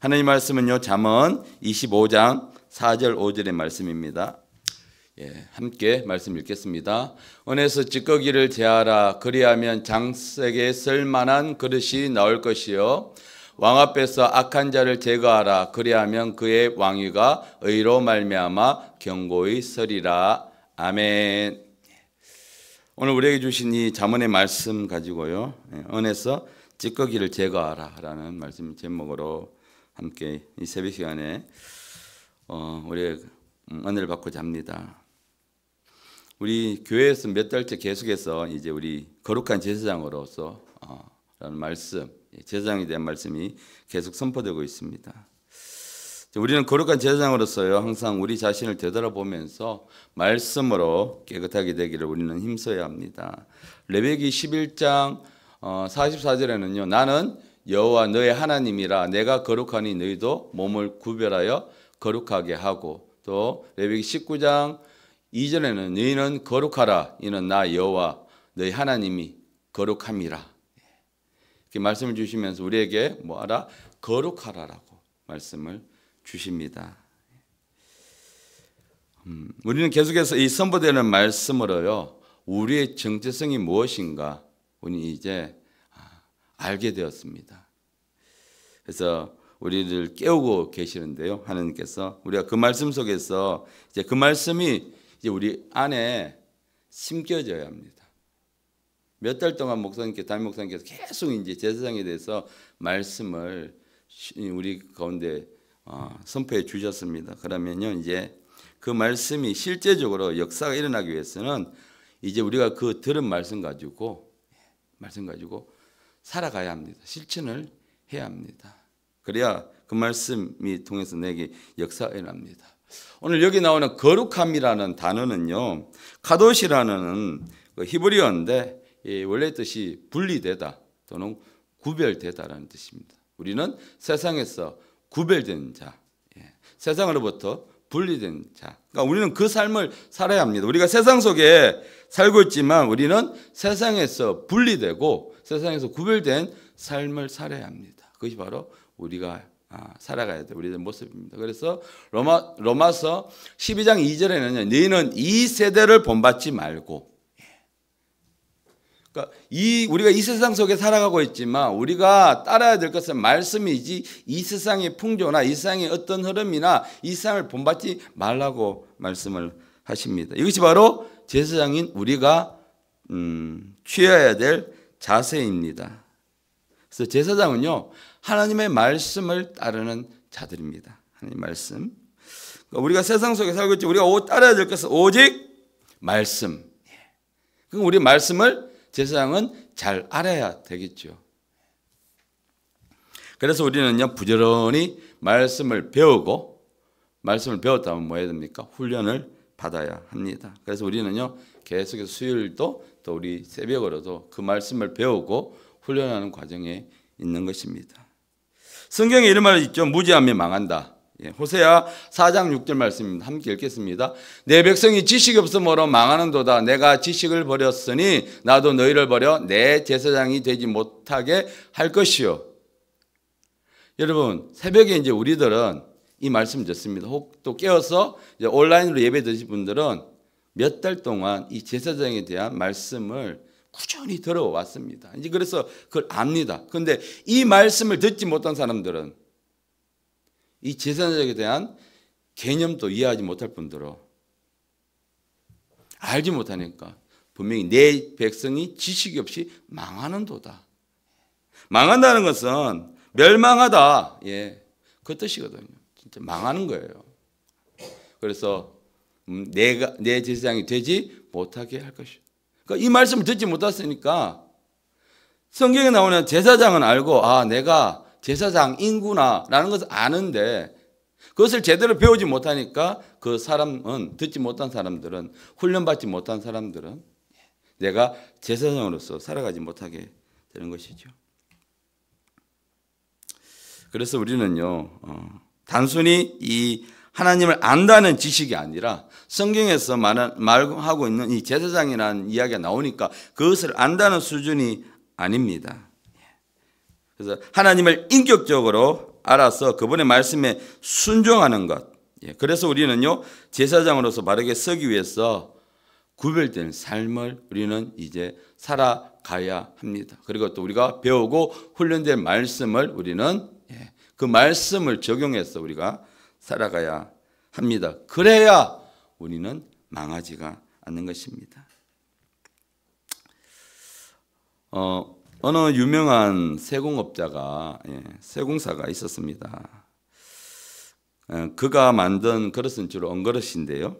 하나님 말씀은요, 잠언 25장 4절 5절의 말씀입니다. 함께 말씀 읽겠습니다. 은에서 찌꺼기를 제하라. 그리하면 장색에 쓸만한 그릇이 나올 것이요, 왕 앞에서 악한 자를 제거하라. 그리하면 그의 왕위가 의로 말미암아 견고히 서리라. 아멘. 오늘 우리에게 주신 이 잠언의 말씀 가지고요, 은에서 찌꺼기를 제거하라 라는 말씀 제목으로 함께 이 새벽 시간에 우리 은혜를 받고자 합니다. 우리 교회에서 몇 달째 계속해서 이제 우리 거룩한 제사장으로서 라는 말씀, 제사장에 대한 말씀이 계속 선포되고 있습니다. 우리는 거룩한 제사장으로서요, 항상 우리 자신을 되돌아보면서 말씀으로 깨끗하게 되기를 우리는 힘써야 합니다. 레위기 11장 44절에는요, 나는 여호와 너의 하나님이라. 내가 거룩하니 너희도 몸을 구별하여 거룩하게 하고, 또 레위기 19장 2절에는 너희는 거룩하라. 이는 나 여호와 너희 하나님이 거룩함이라. 이렇게 말씀을 주시면서 우리에게 뭐하라? 거룩하라라고 말씀을 주십니다. 우리는 계속해서 이 선포되는 말씀으로요, 우리의 정체성이 무엇인가 우리 이제 알게 되었습니다. 그래서 우리를 깨우고 계시는데요, 하나님께서 우리가 그 말씀 속에서 이제 그 말씀이 이제 우리 안에 심겨져야 합니다. 몇 달 동안 담임 목사님께서 계속 이제 제사장에 대해서 말씀을 우리 가운데 선포해 주셨습니다. 그러면요, 이제 그 말씀이 실제적으로 역사가 일어나기 위해서는 이제 우리가 그 들은 말씀 가지고 살아가야 합니다. 실천을 해야 합니다. 그래야 그 말씀이 통해서 내게 역사가 일어납니다. 오늘 여기 나오는 거룩함이라는 단어는요, 카도시라는 히브리어인데 원래 뜻이 분리되다 또는 구별되다라는 뜻입니다. 우리는 세상에서 구별된 자, 세상으로부터 분리된 자. 그러니까 우리는 그 삶을 살아야 합니다. 우리가 세상 속에 살고 있지만 우리는 세상에서 분리되고 세상에서 구별된 삶을 살아야 합니다. 그것이 바로 우리가 살아가야 돼 우리의 모습입니다. 그래서 로마서 12장 2절에는 너희는 이 세대를 본받지 말고, 그러니까 우리가 이 세상 속에 살아가고 있지만 우리가 따라야 될 것은 말씀이지 이 세상의 풍조나 이 세상의 어떤 흐름이나 이 세상을 본받지 말라고 말씀을 하십니다. 이것이 바로 제사장인 우리가 취해야 될 자세입니다. 그래서 제사장은요, 하나님의 말씀을 따르는 자들입니다. 하나님의 말씀. 그러니까 우리가 세상 속에 살고 있지, 우리가 따라야 될 것은 오직 말씀. 그럼 우리 말씀을 제사장은 잘 알아야 되겠죠. 그래서 우리는요, 부지런히 말씀을 배우고, 말씀을 배웠다면 뭐 해야 됩니까? 훈련을 받아야 합니다. 그래서 우리는요, 계속해서 수요일도 또 우리 새벽으로도 그 말씀을 배우고 훈련하는 과정에 있는 것입니다. 성경에 이런 말이 있죠. 무지하면 망한다. 호세아 4장 6절 말씀입니다. 함께 읽겠습니다. 내 백성이 지식이 없으므로 망하는도다. 내가 지식을 버렸으니 나도 너희를 버려 내 제사장이 되지 못하게 할 것이요. 여러분, 새벽에 이제 우리들은 이 말씀 듣습니다. 혹 또 깨어서 이제 온라인으로 예배 드신 분들은 몇 달 동안 이 제사장에 대한 말씀을 꾸준히 들어왔습니다. 이제 그래서 그걸 압니다. 그런데 이 말씀을 듣지 못한 사람들은 이 제사장에 대한 개념도 이해하지 못할 뿐더러 알지 못하니까 분명히 내 백성이 지식이 없이 망하는도다. 망한다는 것은 멸망하다. 그 뜻이거든요. 진짜 망하는 거예요. 그래서 내 제사장이 되지 못하게 할 것이요. 그러니까 이 말씀을 듣지 못했으니까 성경에 나오는 제사장은 알고 내가 제사장인구나 라는 것을 아는데 그것을 제대로 배우지 못하니까 그 사람은, 듣지 못한 사람들은, 훈련받지 못한 사람들은 내가 제사장으로서 살아가지 못하게 되는 것이죠. 그래서 우리는요, 단순히 이 하나님을 안다는 지식이 아니라 성경에서 말하고 있는 이 제사장이라는 이야기가 나오니까 그것을 안다는 수준이 아닙니다. 그래서 하나님을 인격적으로 알아서 그분의 말씀에 순종하는 것. 그래서 우리는요, 제사장으로서 바르게 서기 위해서 구별된 삶을 우리는 이제 살아가야 합니다. 그리고 또 우리가 배우고 훈련된 말씀을 우리는 그 말씀을 적용해서 우리가 살아가야 합니다. 그래야 우리는 망하지가 않는 것입니다. 어느 유명한 세공업자가 세공사가 있었습니다. 그가 만든 그릇은 주로 언그릇인데요.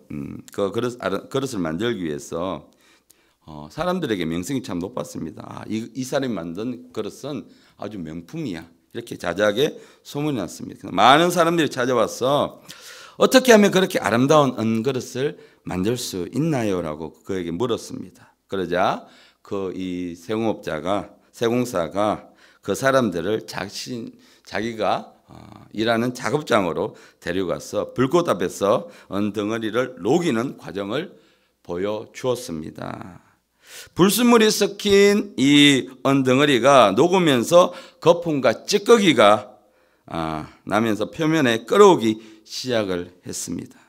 그 그릇을 만들기 위해서 사람들에게 명성이 참 높았습니다. 이 사람이 만든 그릇은 아주 명품이야. 이렇게 자자하게 소문이 났습니다. 많은 사람들이 찾아와서 어떻게 하면 그렇게 아름다운 은그릇을 만들 수 있나요? 라고 그에게 물었습니다. 그러자 이 세공사가 그 사람들을 자기가 일하는 작업장으로 데려가서 불꽃 앞에서 은덩어리를 녹이는 과정을 보여주었습니다. 불순물이 섞인 이 은덩어리가 녹으면서 거품과 찌꺼기가 나면서 표면에 끓어오기 시작을 했습니다.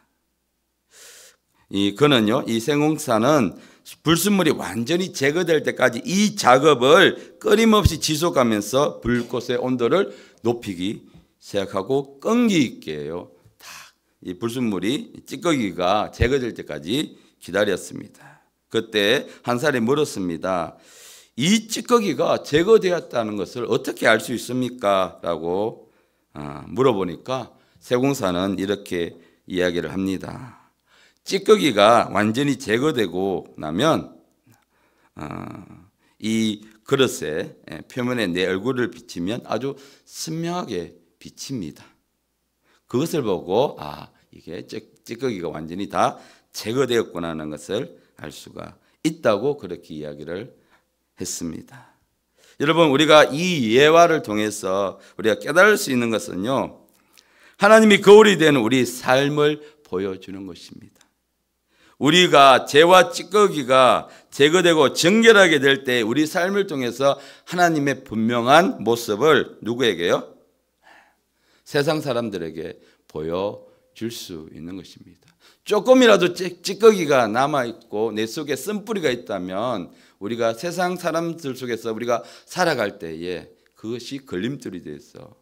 그는요, 이 세공사는 불순물이 완전히 제거될 때까지 이 작업을 끊임없이 지속하면서 불꽃의 온도를 높이기 시작하고 끈기 있게요, 이 불순물이 찌꺼기가 제거될 때까지 기다렸습니다. 그때 한 사람이 물었습니다. 이 찌꺼기가 제거되었다는 것을 어떻게 알 수 있습니까? 라고 물어보니까 세공사는 이렇게 이야기를 합니다. 찌꺼기가 완전히 제거되고 나면 이 그릇의 표면에 내 얼굴을 비치면 아주 선명하게 비칩니다. 그것을 보고 이게 찌꺼기가 완전히 다 제거되었구나 하는 것을 알 수가 있다고 그렇게 이야기를 했습니다. 여러분, 우리가 이 예화를 통해서 우리가 깨달을 수 있는 것은요, 하나님이 거울이 되는 우리 삶을 보여주는 것입니다. 우리가 죄와 찌꺼기가 제거되고 정결하게 될 때 우리 삶을 통해서 하나님의 분명한 모습을 누구에게요? 세상 사람들에게 보여줄 수 있는 것입니다. 조금이라도 찌꺼기가 남아있고 내 속에 쓴뿌리가 있다면 우리가 세상 사람들 속에서 우리가 살아갈 때에 그것이 걸림돌이 돼서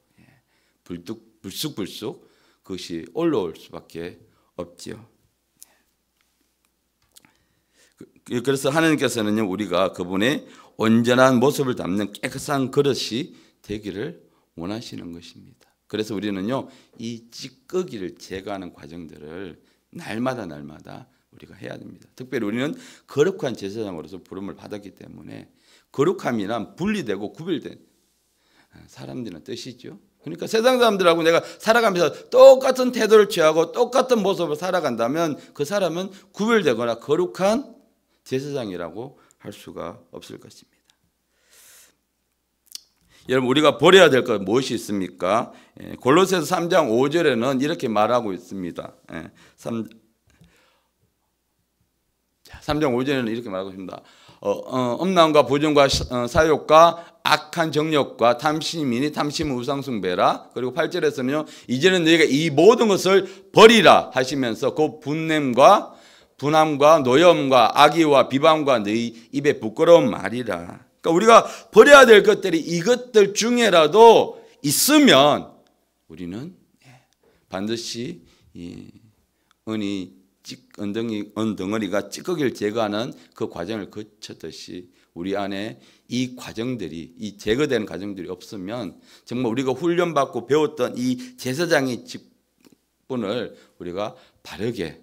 불쑥불쑥 그것이 올라올 수밖에 없지요. 그래서 하나님께서는요, 우리가 그분의 온전한 모습을 담는 깨끗한 그릇이 되기를 원하시는 것입니다. 그래서 우리는요, 이 찌꺼기를 제거하는 과정들을 날마다 우리가 해야 됩니다. 특별히 우리는 거룩한 제사장으로서 부름을 받았기 때문에 거룩함이란 분리되고 구별된 사람들이란 뜻이죠. 그러니까 세상 사람들하고 내가 살아가면서 똑같은 태도를 취하고 똑같은 모습으로 살아간다면 그 사람은 구별되거나 거룩한 제사장이라고 할 수가 없을 것입니다. 여러분, 우리가 버려야 될 것 무엇이 있습니까? 골로새서 3장 5절에는 이렇게 말하고 있습니다. 3장 5절에는 이렇게 말하고 있습니다. 음란과 부정과 사욕과 악한 정욕과 탐심이니 탐심은 우상숭배라. 그리고 8절에서는요, 이제는 너희가 이 모든 것을 버리라 하시면서 그 분냄과 분함과 노염과 악의와 비방과 너희 입에 부끄러운 말이라. 그러니까 우리가 버려야 될 것들이 이것들 중에라도 있으면 우리는 반드시 이 은덩어리가 찌꺼기를 제거하는 그 과정을 거쳤듯이 우리 안에 이 과정들이, 이 제거되는 과정들이 없으면 정말 우리가 훈련받고 배웠던 이 제사장의 직분을 우리가 바르게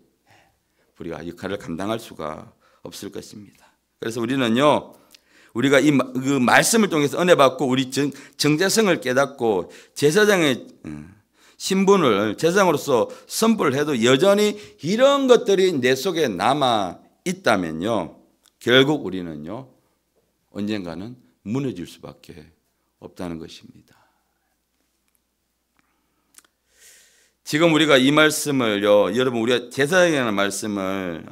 우리가 역할을 감당할 수가 없을 것입니다. 그래서 우리는요, 우리가 그 말씀을 통해서 은혜 받고 우리 정체성을 깨닫고 제사장의 신분을 제사장으로서 선포를 해도 여전히 이런 것들이 내 속에 남아 있다면요, 결국 우리는요, 언젠가는 무너질 수밖에 없다는 것입니다. 지금 우리가 이 말씀을요, 여러분, 우리가 제사장이라는 말씀을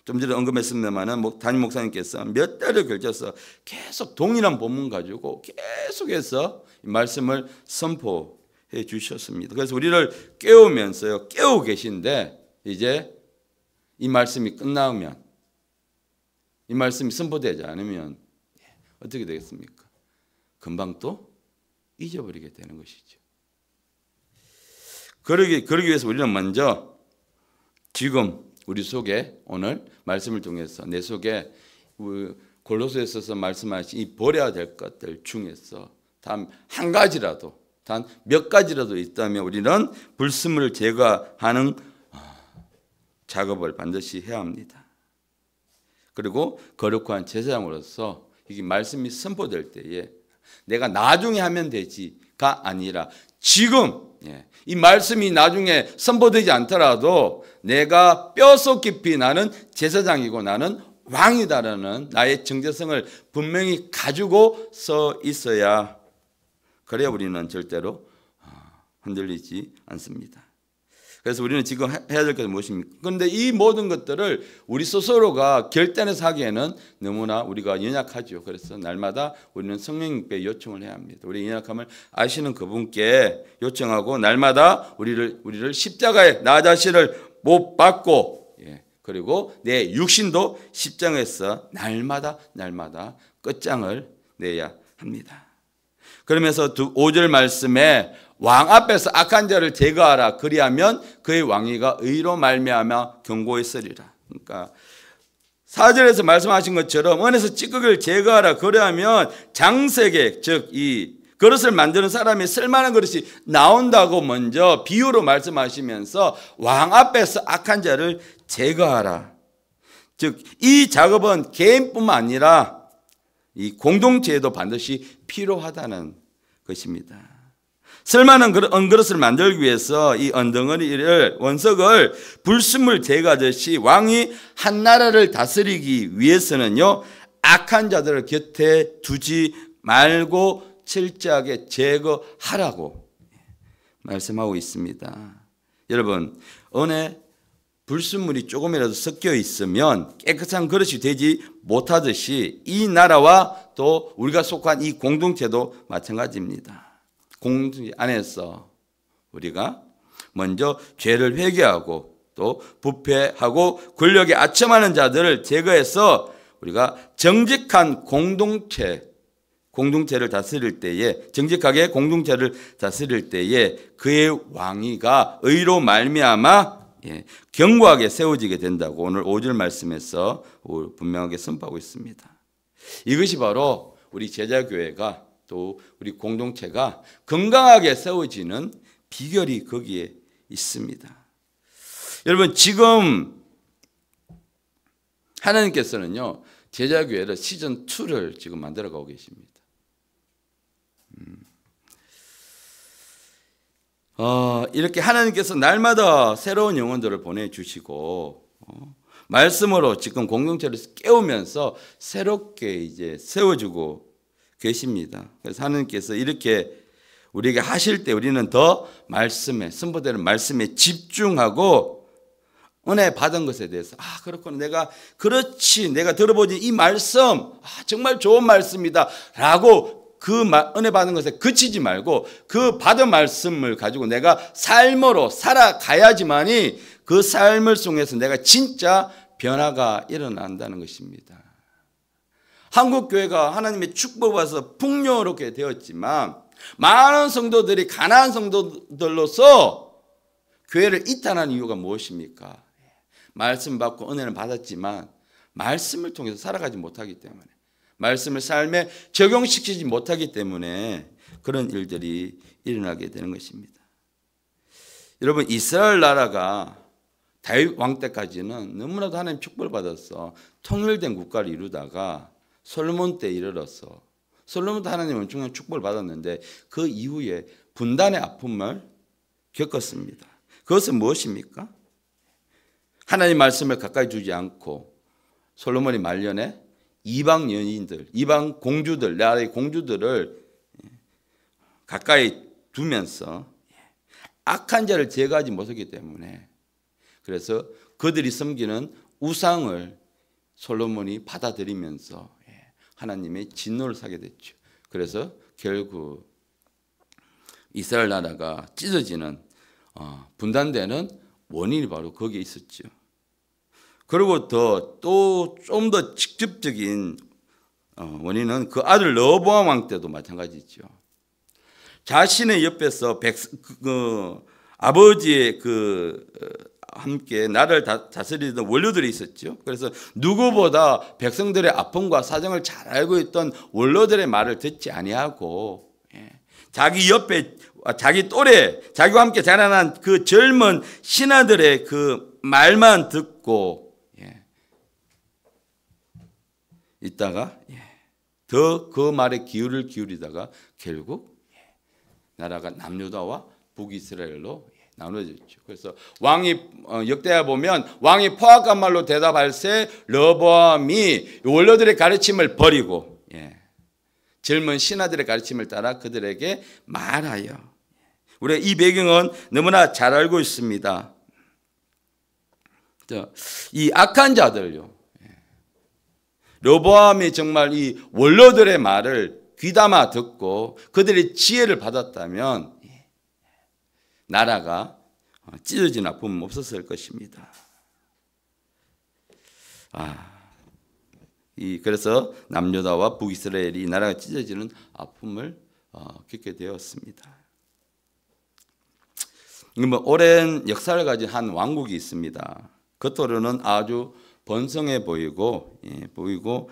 좀 전에 언급했습니다만 담임 목사님께서 몇 달을 걸쳐서 계속 동일한 본문 가지고 계속해서 말씀을 선포해 주셨습니다. 그래서 우리를 깨우면서요, 깨우고 계신데 이제 이 말씀이 끝나면, 이 말씀이 선포되지 않으면 어떻게 되겠습니까? 금방 또 잊어버리게 되는 것이죠. 그러기 위해서 우리는 먼저 지금 우리 속에 오늘 말씀을 통해서 내 속에 골로새서서 말씀하신 이 버려야 될 것들 중에서 단 한 가지라도, 단 몇 가지라도 있다면 우리는 불순물을 제거하는 작업을 반드시 해야 합니다. 그리고 거룩한 제사장으로서 이게 말씀이 선포될 때에 내가 나중에 하면 되지가 아니라 지금, 이 말씀이 나중에 선포되지 않더라도 내가 뼈속 깊이 나는 제사장이고 나는 왕이다라는 나의 정체성을 분명히 가지고 서 있어야, 그래야 우리는 절대로 흔들리지 않습니다. 그래서 우리는 지금 해야 될 것은 무엇입니까? 그런데 이 모든 것들을 우리 스스로가 결단해서 하기에는 너무나 우리가 연약하죠. 그래서 날마다 우리는 성령님께 요청을 해야 합니다. 우리의 연약함을 아시는 그분께 요청하고 날마다 우리를 십자가에 나 자신을 못 박고, 그리고 내 육신도 십자가에서 날마다 끝장을 내야 합니다. 그러면서 5절 말씀에 왕 앞에서 악한 자를 제거하라. 그리하면 그의 왕위가 의로 말미암아 견고했으리라. 그러니까 4절에서 말씀하신 것처럼 은에서 찌꺼기를 제거하라. 그리하면 장세계, 즉 이 그릇을 만드는 사람이 쓸만한 그릇이 나온다고 먼저 비유로 말씀하시면서 왕 앞에서 악한 자를 제거하라. 즉 이 작업은 개인뿐만 아니라 이 공동체에도 반드시 필요하다는 것입니다. 쓸만한 은그릇을 만들기 위해서 이 언덩어리를, 원석을 불순물 제거하듯이 왕이 한 나라를 다스리기 위해서는요, 악한 자들을 곁에 두지 말고 철저하게 제거하라고 말씀하고 있습니다. 여러분, 은에 불순물이 조금이라도 섞여 있으면 깨끗한 그릇이 되지 못하듯이 이 나라와 또 우리가 속한 이 공동체도 마찬가지입니다. 공동체 안에서 우리가 먼저 죄를 회개하고 또 부패하고 권력에 아첨하는 자들을 제거해서 우리가 정직한 공동체를 다스릴 때에, 정직하게 공동체를 다스릴 때에 그의 왕위가 의로 말미암아 견고하게 세워지게 된다고 오늘 5절 말씀에서 분명하게 선포하고 있습니다. 이것이 바로 우리 제자교회가 또 우리 공동체가 건강하게 세워지는 비결이 거기에 있습니다. 여러분, 지금 하나님께서는요, 제자교회를 시즌 2를 지금 만들어가고 계십니다. 이렇게 하나님께서 날마다 새로운 영혼들을 보내주시고 말씀으로 지금 공동체를 깨우면서 새롭게 이제 세워주고 계십니다. 그래서 하나님께서 이렇게 우리에게 하실 때 우리는 더 말씀에, 선포되는 말씀에 집중하고 은혜 받은 것에 대해서 그렇구나, 내가 들어보지 이 말씀 정말 좋은 말씀이다 라고 그 은혜 받은 것에 그치지 말고 그 받은 말씀을 가지고 내가 삶으로 살아가야지만이 그 삶을 통해서 내가 진짜 변화가 일어난다는 것입니다. 한국교회가 하나님의 축복을 받아서 풍요롭게 되었지만 많은 성도들이 가난한 성도들로서 교회를 이탈하는 이유가 무엇입니까? 말씀 받고 은혜를 받았지만 말씀을 통해서 살아가지 못하기 때문에, 말씀을 삶에 적용시키지 못하기 때문에 그런 일들이 일어나게 되는 것입니다. 여러분, 이스라엘 나라가 다윗 왕 때까지는 너무나도 하나님 축복을 받아서 통일된 국가를 이루다가 솔로몬 때 이르러서, 솔로몬도 하나님 엄청난 축복을 받았는데 그 이후에 분단의 아픔을 겪었습니다. 그것은 무엇입니까? 하나님 말씀을 가까이 두지 않고 솔로몬이 말년에 이방 여인들, 이방 공주들, 나라의 공주들을 가까이 두면서 악한 자를 제거하지 못하기 때문에, 그래서 그들이 섬기는 우상을 솔로몬이 받아들이면서 하나님의 진노를 사게 됐죠. 그래서 결국 이스라엘 나라가 찢어지는 분단되는 원인이 바로 거기에 있었죠. 그리고 또 좀 더 직접적인 원인은 그 아들 르호보암 왕 때도 마찬가지죠. 자신의 옆에서 아버지의 함께 나라를 다스리던 원로들이 있었죠. 그래서 누구보다 백성들의 아픔과 사정을 잘 알고 있던 원로들의 말을 듣지 아니하고 자기 옆에 자기 또래 자기와 함께 자라난 그 젊은 신하들의 그 말만 듣고 있다가 더 그 말에 귀를 기울이다가 결국 나라가 남유다와 북이스라엘로 나눠졌죠. 그래서 왕이 역대하 보면 왕이 포악한 말로 대답할세 르호보암이 원로들의 가르침을 버리고 젊은 신하들의 가르침을 따라 그들에게 말하여. 우리가 이 배경은 너무나 잘 알고 있습니다. 이 악한 자들요. 르호보암이 정말 이 원로들의 말을 귀담아 듣고 그들의 지혜를 받았다면 나라가 찢어진 아픔은 없었을 것입니다. 그래서 남유다와 북이스라엘이 나라가 찢어지는 아픔을 겪게 되었습니다. 오랜 역사를 가진 한 왕국이 있습니다. 겉으로는 아주 번성해 보이고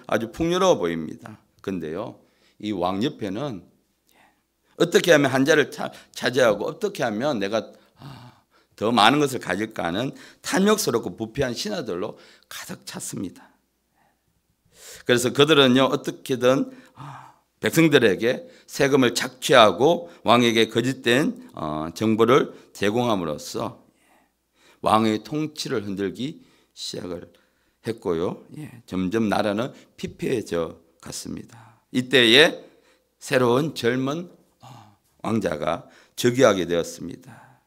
아주 풍요로워 보입니다. 그런데요, 이 왕 옆에는 어떻게 하면 한 자를 차지하고 어떻게 하면 내가 더 많은 것을 가질까 하는 탐욕스럽고 부패한 신하들로 가득 찼습니다. 그래서 그들은요, 어떻게든 백성들에게 세금을 착취하고 왕에게 거짓된 정보를 제공함으로써 왕의 통치를 흔들기 시작을 했고요. 점점 나라는 피폐해져 갔습니다. 이때에 새로운 젊은 왕자가 즉위하게 되었습니다.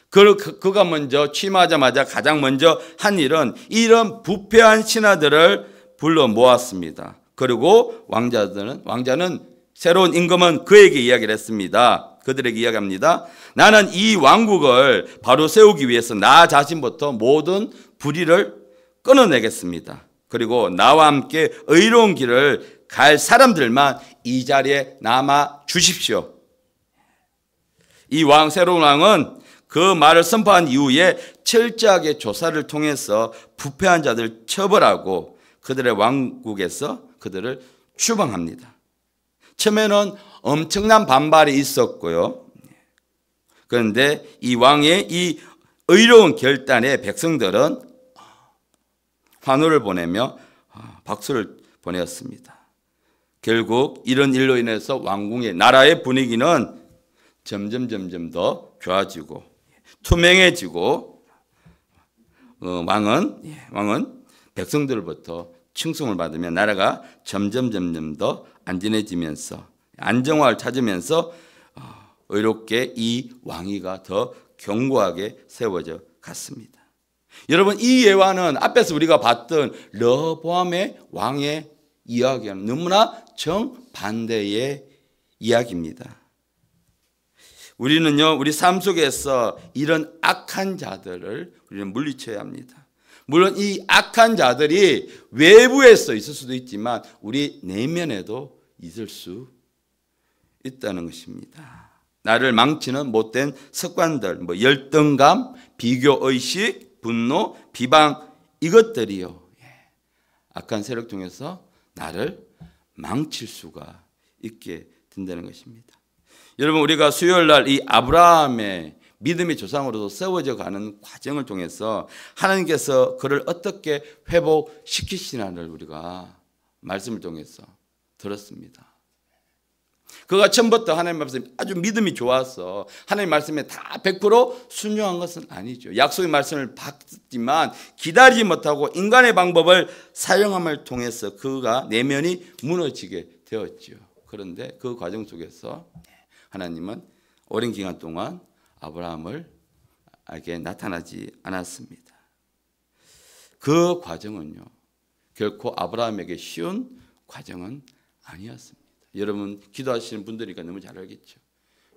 그가 먼저 취임하자마자 가장 먼저 한 일은 이런 부패한 신하들을 불러 모았습니다. 그리고 왕자는 새로운 임금은 그에게 이야기를 했습니다. 그들에게 이야기합니다. 나는 이 왕국을 바로 세우기 위해서 나 자신부터 모든 불의를 끊어내겠습니다. 그리고 나와 함께 의로운 길을 갈 사람들만 이 자리에 남아 주십시오. 이 새로운 왕은 그 말을 선포한 이후에 철저하게 조사를 통해서 부패한 자들을 처벌하고 그들의 왕국에서 그들을 추방합니다. 처음에는 엄청난 반발이 있었고요. 그런데 이 왕의 이 의로운 결단에 백성들은 환호를 보내며 박수를 보내었습니다. 결국 이런 일로 인해서 왕궁의 나라의 분위기는 점점 더 좋아지고 투명해지고 왕은 백성들로부터 칭송을 받으며 나라가 점점 더 안전해지면서 안정화를 찾으면서 의롭게 이 왕위가 더 견고하게 세워져 갔습니다. 여러분, 이 예화는 앞에서 우리가 봤던 르호보암의 왕의 이야기와는 너무나 정반대의 이야기입니다. 우리는요, 우리 삶 속에서 이런 악한 자들을 우리는 물리쳐야 합니다. 물론 이 악한 자들이 외부에서 있을 수도 있지만 우리 내면에도 있을 수 있다는 것입니다. 나를 망치는 못된 습관들, 열등감, 비교의식, 분노, 비방, 이것들이요, 악한 세력 통해서 나를 망칠 수가 있게 된다는 것입니다. 여러분, 우리가 수요일 날 이 아브라함의 믿음의 조상으로서 세워져 가는 과정을 통해서 하나님께서 그를 어떻게 회복시키시나를 우리가 말씀을 통해서 들었습니다. 그가 처음부터 하나님 말씀에 아주 믿음이 좋아서 하나님 말씀에 다 100% 순종한 것은 아니죠. 약속의 말씀을 받지만 기다리지 못하고 인간의 방법을 사용함을 통해서 그가 내면이 무너지게 되었죠. 그런데 그 과정 속에서 하나님은 오랜 기간 동안 아브라함에게 나타나지 않았습니다. 그 과정은요, 결코 아브라함에게 쉬운 과정은 아니었습니다. 여러분, 기도하시는 분들이니까 너무 잘 알겠죠.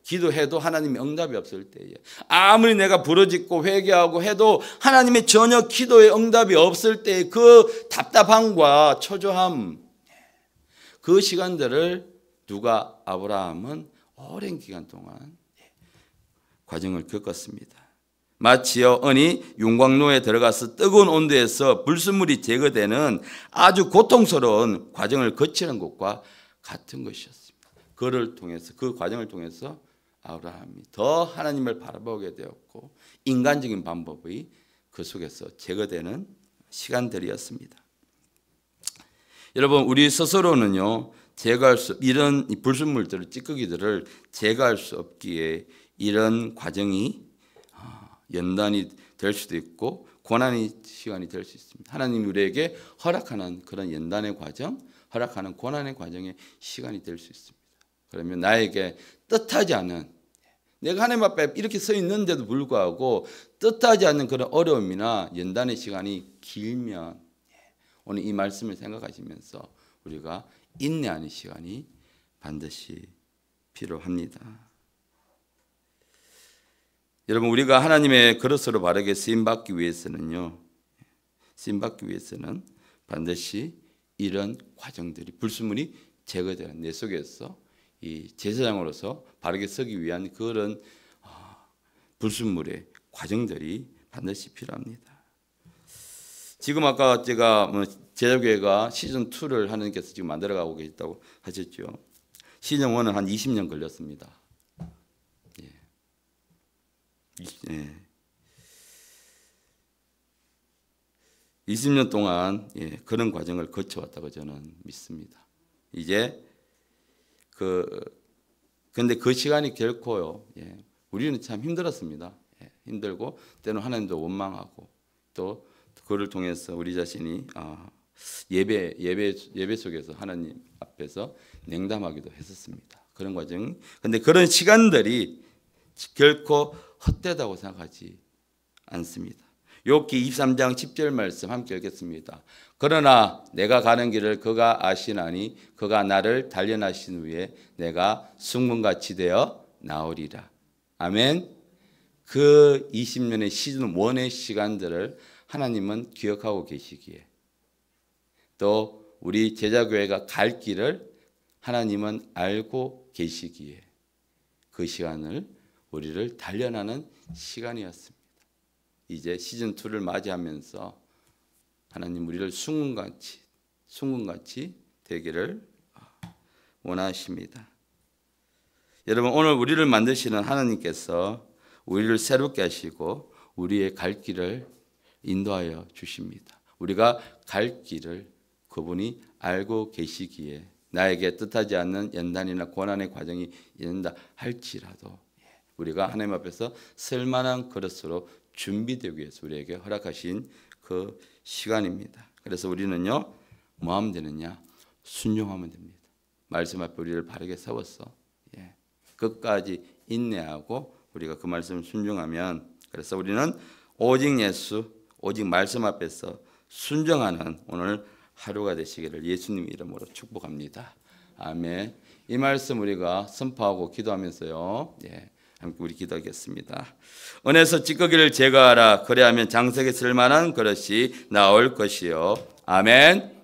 기도해도 하나님의 응답이 없을 때에, 아무리 내가 부르짖고 회개하고 해도 하나님의 전혀 기도의 응답이 없을 때의 그 답답함과 초조함, 그 시간들을 누가 아브라함은 오랜 기간 동안 과정을 겪었습니다. 마치요 언이 윤광로에 들어가서 뜨거운 온도에서 불순물이 제거되는 아주 고통스러운 과정을 거치는 것과 같은 것이었습니다. 그 과정을 통해서 아브라함이 더 하나님을 바라보게 되었고 인간적인 방법이 그 속에서 제거되는 시간들이었습니다. 여러분, 우리 스스로는요, 제거할 수, 이런 불순물들을, 찌꺼기들을 제거할 수 없기에 이런 과정이 연단이 될 수도 있고 고난의 시간이 될 수 있습니다. 하나님이 우리에게 허락하는 그런 연단의 과정, 허락하는 고난의 과정의 시간이 될 수 있습니다. 그러면 나에게 뜻하지 않은, 내가 하나님 앞에 이렇게 서 있는데도 불구하고 뜻하지 않는 그런 어려움이나 연단의 시간이 길면 오늘 이 말씀을 생각하시면서 우리가 인내하는 시간이 반드시 필요합니다. 여러분, 우리가 하나님의 그릇으로 바르게 쓰임받기 위해서는 반드시 이런 과정들이, 불순물이 제거되는 내 속에서 이 제사장으로서 바르게 서기 위한 그런 불순물의 과정들이 반드시 필요합니다. 지금 아까 제가 제자교회가 시즌 2를 하나님께서 지금 만들어가고 계시다고 하셨죠. 시즌 1은 한 20년 걸렸습니다. 예. 20년 동안 그런 과정을 거쳐왔다고 저는 믿습니다. 이제 근데 그 시간이 결코요. 우리는 참 힘들었습니다. 힘들고 때로는 하나님도 원망하고 또 그를 통해서 우리 자신이 예배 속에서 하나님 앞에서 냉담하기도 했었습니다. 그런 과정. 근데 그런 시간들이 결코 헛되다고 생각하지 않습니다. 욥기 23장 10절 말씀 함께 읽겠습니다. 그러나 내가 가는 길을 그가 아시나니 그가 나를 단련하신 후에 내가 순금같이 되어 나오리라. 아멘. 그 20년의 시즌 1의 시간들을 하나님은 기억하고 계시기에, 또 우리 제자교회가 갈 길을 하나님은 알고 계시기에 그 시간을 우리를 단련하는 시간이었습니다. 이제 시즌 2를 맞이하면서 하나님 우리를 순금같이 되기를 원하십니다. 여러분, 오늘 우리를 만드시는 하나님께서 우리를 새롭게 하시고 우리의 갈 길을 인도하여 주십니다. 우리가 갈 길을 그분이 알고 계시기에 나에게 뜻하지 않는 연단이나 고난의 과정이 있는다 할지라도 우리가 하나님 앞에서 쓸만한 그릇으로 준비되기 위해서 우리에게 허락하신 그 시간입니다. 그래서 우리는요, 뭐 하면 되느냐? 순종하면 됩니다. 말씀 앞에 우리를 바르게 세워서 끝까지 인내하고 우리가 그 말씀을 순종하면, 그래서 우리는 오직 예수, 오직 말씀 앞에서 순종하는 오늘 하루가 되시기를 예수님 이름으로 축복합니다. 아멘. 이 말씀 우리가 선포하고 기도하면서요, 함께 우리 기도하겠습니다. 은에서 찌꺼기를 제거하라. 그래야면 장색에 쓸만한 그릇이 나올 것이요. 아멘.